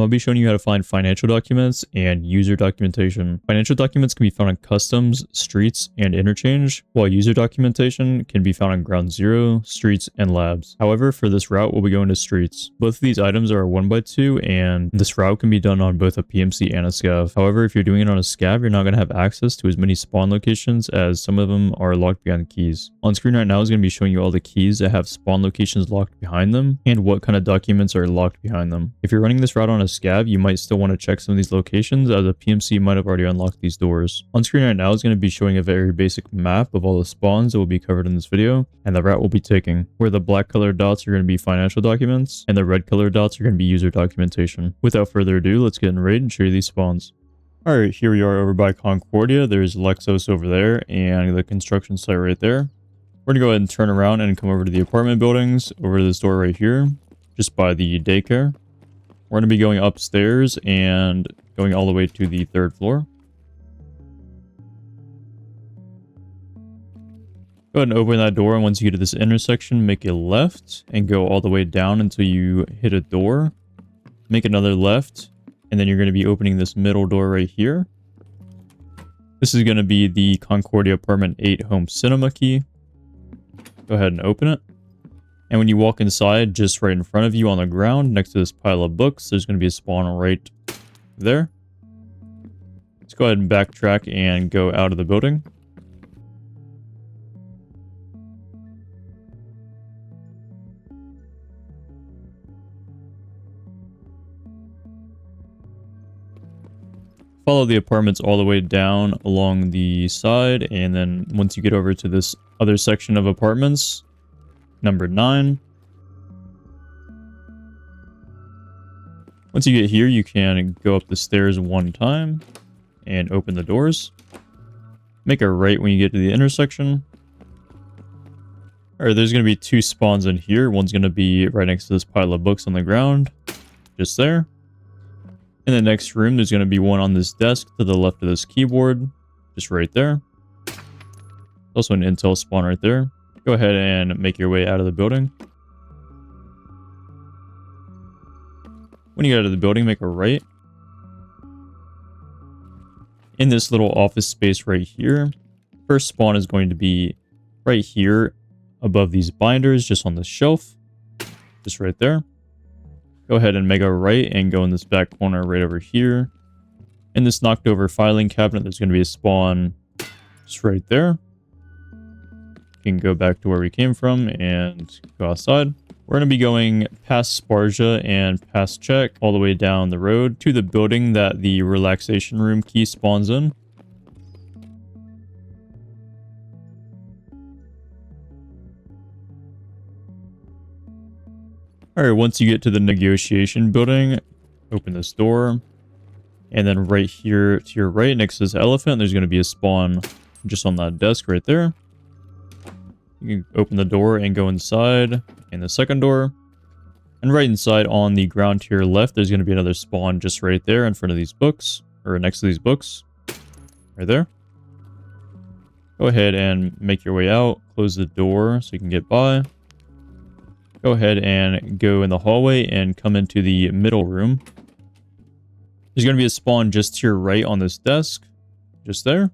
I'll be showing you how to find financial documents and user documentation. Financial documents can be found in customs, streets, and interchange, while user documentation can be found on ground zero, streets, and labs. However, for this route, we'll be going to streets. Both of these items are 1x2, and this route can be done on both a PMC and a Scav. However, if you're doing it on a Scav, you're not going to have access to as many spawn locations as some of them are locked behind keys. On screen right now is going to be showing you all the keys that have spawn locations locked behind them and what kind of documents are locked behind them. If you're running this route on a Scav, you might still want to check some of these locations as a PMC might have already unlocked these doors. On screen right now is going to be showing a very basic map of all the spawns that will be covered in this video and the route we'll be taking, where the black colored dots are going to be financial documents and the red colored dots are going to be user documentation. Without further ado, let's get in raid and show you these spawns. Alright, here we are over by Concordia. There's Lexos over there and the construction site right there. We're going to go ahead and turn around and come over to the apartment buildings over to this door right here, just by the daycare. We're going to be going upstairs and going all the way to the 3rd floor. Go ahead and open that door, and once you get to this intersection, make a left and go all the way down until you hit a door. Make another left, and then you're going to be opening this middle door right here. This is going to be the Concordia Apartment 8 home cinema key. Go ahead and open it. And when you walk inside, just right in front of you on the ground, next to this pile of books, there's going to be a spawn right there. Let's go ahead and backtrack and go out of the building. Follow the apartments all the way down along the side, and then once you get over to this other section of apartments, number 9. Once you get here, you can go up the stairs one time and open the doors. Make a right when you get to the intersection. Alright, there's going to be 2 spawns in here. One's going to be right next to this pile of books on the ground, just there. In the next room, there's going to be one on this desk to the left of this keyboard, just right there. Also an intel spawn right there. Go ahead and make your way out of the building. When you get out of the building, make a right. In this little office space right here, first spawn is going to be right here above these binders, just on the shelf, just right there. Go ahead and make a right and go in this back corner right over here. In this knocked over filing cabinet, there's going to be a spawn just right there. You can go back to where we came from and go outside. We're going to be going past Sparja and past Check all the way down the road to the building that the relaxation room key spawns in. Alright, once you get to the negotiation building, open this door. And then right here to your right next to this elephant, there's going to be a spawn just on that desk right there. You can open the door and go inside in the second door. And right inside on the ground to your left, there's going to be another spawn just right there in front of these books, or next to these books. Right there. Go ahead and make your way out. Close the door so you can get by. Go ahead and go in the hallway and come into the middle room. There's going to be a spawn just to your right on this desk. Just there.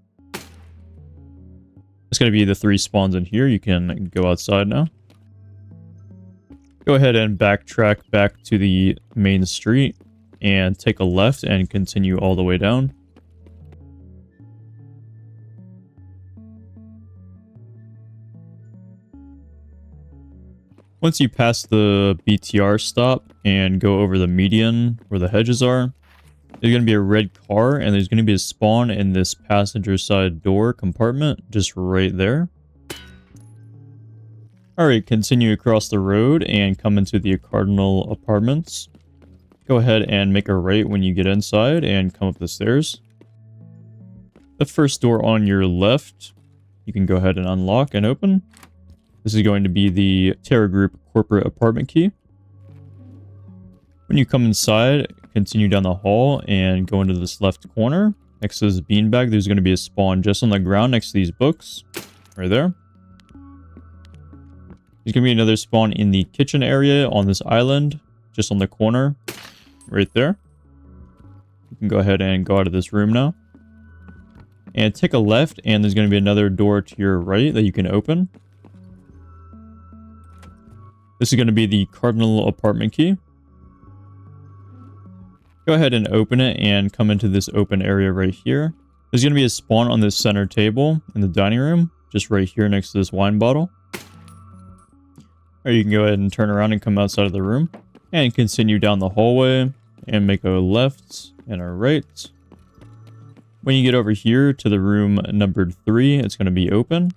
It's going to be the 3 spawns in here. You can go outside now. Go ahead and backtrack back to the main street and take a left and continue all the way down. Once you pass the BTR stop and go over the median where the hedges are, there's going to be a red car and there's going to be a spawn in this passenger side door compartment just right there. Alright, continue across the road and come into the Cardinal Apartments. Go ahead and make a right when you get inside and come up the stairs. The first door on your left, you can go ahead and unlock and open. This is going to be the Terra Group corporate apartment key. When you come inside, continue down the hall and go into this left corner. Next to this beanbag, there's going to be a spawn just on the ground next to these books. Right there. There's going to be another spawn in the kitchen area on this island. Just on the corner. Right there. You can go ahead and go out of this room now. And take a left, and there's going to be another door to your right that you can open. This is going to be the Cardinal apartment key. Go ahead and open it and come into this open area right here. There's going to be a spawn on this center table in the dining room, just right here next to this wine bottle. Or you can go ahead and turn around and come outside of the room and continue down the hallway and make a left and a right. When you get over here to the room numbered 3, it's going to be open.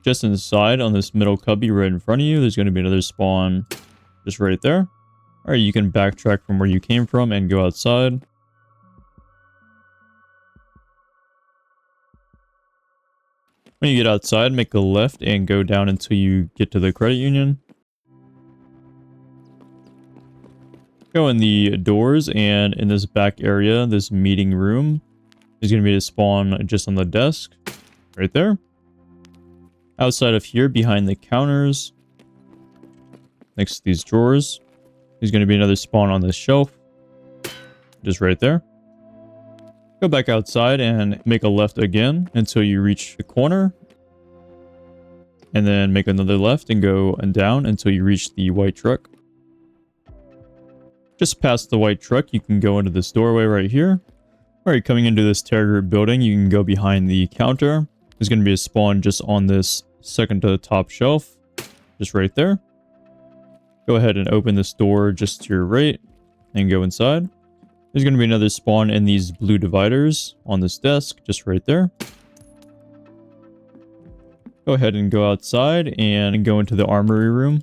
Just inside on this middle cubby right in front of you, there's going to be another spawn just right there. Or you can backtrack from where you came from and go outside. When you get outside, make a left and go down until you get to the credit union. Go in the doors, and in this back area, this meeting room, there's going to be a spawn just on the desk right there. Outside of here, behind the counters, next to these drawers, there's going to be another spawn on this shelf, just right there. Go back outside and make a left again until you reach the corner. And then make another left and go down until you reach the white truck. Just past the white truck, you can go into this doorway right here. Or you're coming into this Terror Group building, you can go behind the counter. There's going to be a spawn just on this second to the top shelf, just right there. Go ahead and open this door just to your right and go inside. There's going to be another spawn in these blue dividers on this desk, just right there. Go ahead and go outside and go into the armory room.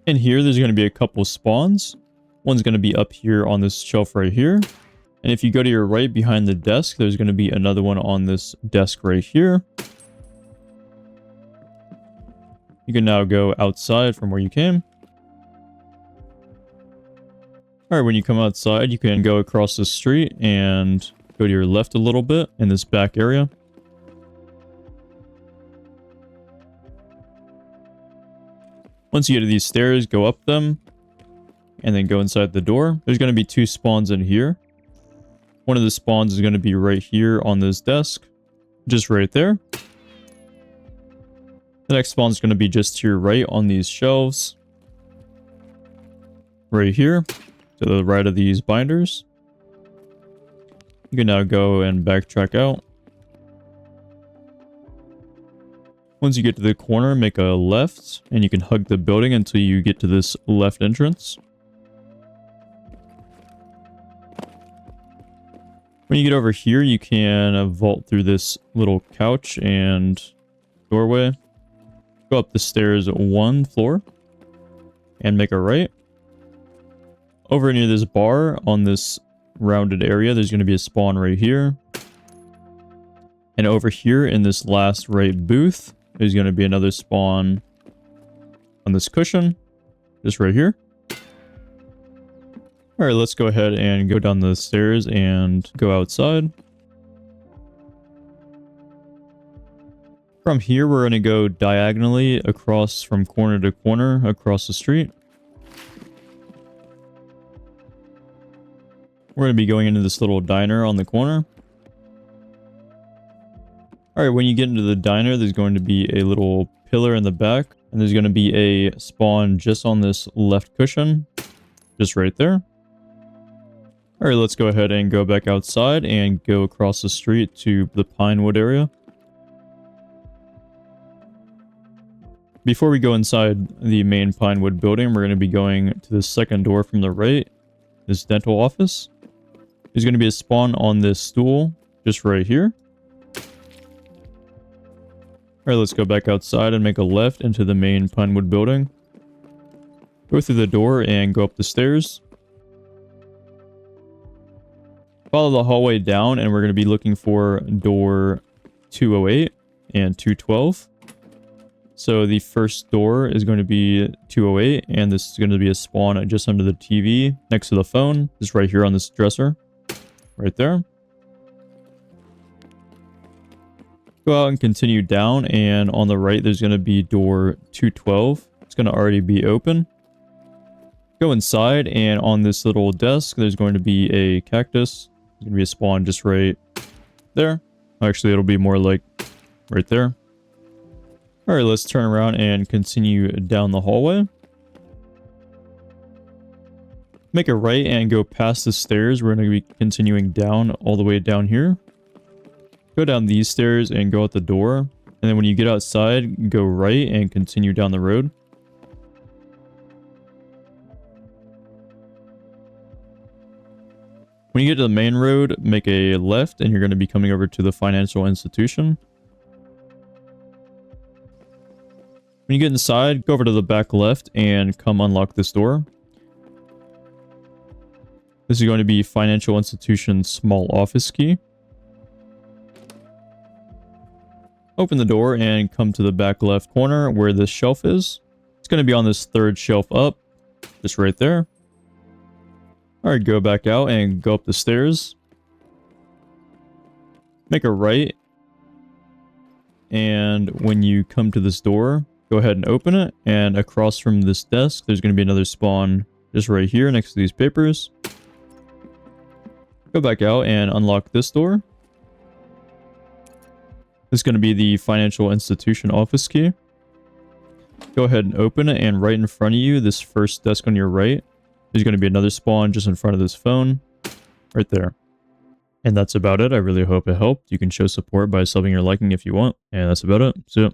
In here, there's going to be a couple spawns. One's going to be up here on this shelf right here. And if you go to your right behind the desk, there's going to be another one on this desk right here. You can now go outside from where you came. Alright, when you come outside, you can go across the street and go to your left a little bit in this back area. Once you get to these stairs, go up them. And then go inside the door. There's going to be 2 spawns in here. One of the spawns is going to be right here on this desk. Just right there. The next spawn is going to be just to your right on these shelves. Right here. To the right of these binders. You can now go and backtrack out. Once you get to the corner, make a left. And you can hug the building until you get to this left entrance. When you get over here, you can vault through this little couch and doorway. Go up the stairs 1 floor. And make a right. Over near this bar, on this rounded area, there's going to be a spawn right here. And over here in this last right booth, there's going to be another spawn on this cushion. Just right here. Alright, let's go ahead and go down the stairs and go outside. From here, we're going to go diagonally across from corner to corner across the street. We're going to be going into this little diner on the corner. Alright, when you get into the diner, there's going to be a little pillar in the back. And there's going to be a spawn just on this left cushion. Just right there. Alright, let's go ahead and go back outside and go across the street to the Pinewood area. Before we go inside the main Pinewood building, we're going to be going to the second door from the right. This dental office. There's going to be a spawn on this stool just right here. Alright, let's go back outside and make a left into the main Pinewood building. Go through the door and go up the stairs. Follow the hallway down, and we're going to be looking for door 208 and 212. So the first door is going to be 208, and this is going to be a spawn just under the TV next to the phone. Just right here on this dresser. Right there. Go out and continue down, and on the right there's going to be door 212. It's going to already be open. Go inside, and on this little desk, there's going to be a cactus. There's going to be a spawn just right there. Actually, it'll be more like right there. Alright, let's turn around and continue down the hallway. Make a right and go past the stairs. We're going to be continuing down all the way down here. Go down these stairs and go out the door. And then when you get outside, go right and continue down the road. When you get to the main road, make a left and you're going to be coming over to the financial institution. When you get inside, go over to the back left and come unlock this door. This is going to be financial institution small office key. Open the door and come to the back left corner where this shelf is. It's going to be on this third shelf up, just right there. Alright, go back out and go up the stairs. Make a right. And when you come to this door, go ahead and open it. And across from this desk, there's going to be another spawn just right here next to these papers. Go back out and unlock this door. This is going to be the financial institution office key. Go ahead and open it, and right in front of you, this first desk on your right, there's going to be another spawn just in front of this phone. Right there. And that's about it. I really hope it helped. You can show support by subbing or liking if you want. And that's about it. See ya.